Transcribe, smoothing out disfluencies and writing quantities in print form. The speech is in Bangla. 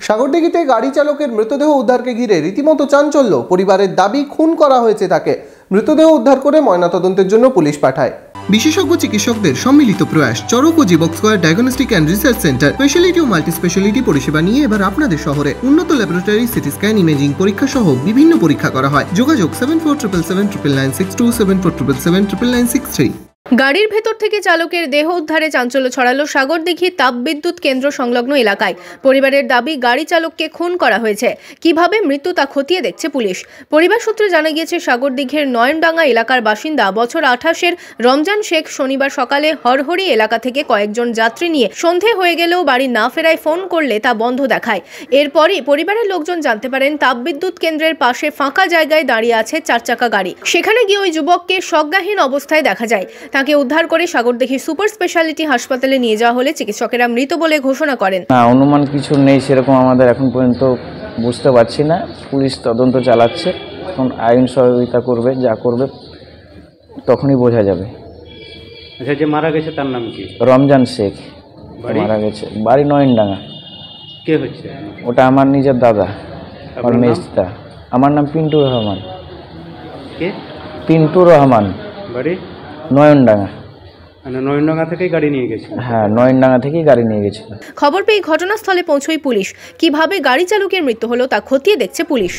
সাগরদিঘিতে গাড়ি চালকের মৃতদেহ উদ্ধারকে ঘিরে রীতিমতো চাঞ্চল্য। পরিবারের দাবি খুন করা হয়েছে তাকে। মৃতদেহ উদ্ধার করে ময়নাতদন্তের জন্য পুলিশ পাঠায়। বিশেষজ্ঞ চিকিৎসকদের সম্মিলিত প্রয়াস। চরক ও Jivak square diagnostic and research centre speciality ও মাল্টি স্পেশালিটি পরিষেবা নিয়ে এবার আপনাদের শহরে। উন্নত ল্যাবরেটরি, সিটি স্ক্যান, ইমেজিং পরীক্ষা সহ বিভিন্ন পরীক্ষা করা হয়। যোগাযোগ 7477799627 7477799963। গাড়ির ভেতর থেকে চালকের দেহ উদ্ধারে চাঞ্চল্য ছড়ালো সাগরদিঘি তাপবিদ্যুৎ কেন্দ্র সংলগ্ন এলাকায়। পরিবারের দাবি গাড়ি চালককে খুন করা হয়েছে। কিভাবে মৃত্যু তা খতিয়ে দেখছে পুলিশ। পরিবার সূত্রে জানা গিয়েছে, সাগরদিঘির নয়নডাঙ্গা এলাকার বাসিন্দা বছর 28-এর রমজান শেখ শনিবার সকালে হরহরি এলাকা থেকে কয়েকজন যাত্রী নিয়ে সন্ধে হয়ে গেলেও বাড়ি না ফেরায় ফোন করলে তা বন্ধ দেখায়। এরপরই পরিবারের লোকজন জানতে পারেন তাপবিদ্যুৎ কেন্দ্রের পাশে ফাঁকা জায়গায় দাঁড়িয়ে আছে 4 চাকা গাড়ি। সেখানে গিয়ে ওই যুবককে সজ্ঞাহীন অবস্থায় দেখা যায়। তাকে উদ্ধার করে সাগরদিঘি সুপার স্পেশালিটি হাসপাতালে নিয়ে যাওয়া হলে চিকিৎসকেরা মৃত বলে ঘোষণা করেন। অনুমান কিছু নেই সেরকম আমাদের এখন পর্যন্ত বুঝতে পারছি না। পুলিশ তদন্ত চালাচ্ছে, এখন আইন সহযোগিতা করবে, যা করবে তখনই বোঝা যাবে। আচ্ছা, যে মারা গেছে তার নাম কি? রমজান শেখ মারা গেছে, বাড়ি নয়নডাঙ্গা। কে হচ্ছে? ওটা আমার নিজের দাদা, আমার মেজদা। আমার নাম পিন্টু রহমান। কে? পিন্টু রহমান। বাড়ি নয়নডাঙ্গা। মানে নয়নডাঙ্গা থেকেই গাড়ি নিয়ে গেছে? হ্যাঁ, নয়নডাঙ্গা থেকেই গাড়ি নিয়ে গেছিল। খবর পেয়ে ঘটনাস্থলে পৌঁছয় পুলিশ। কিভাবে গাড়ি চালকের মৃত্যু হলো তা খতিয়ে দেখছে পুলিশ।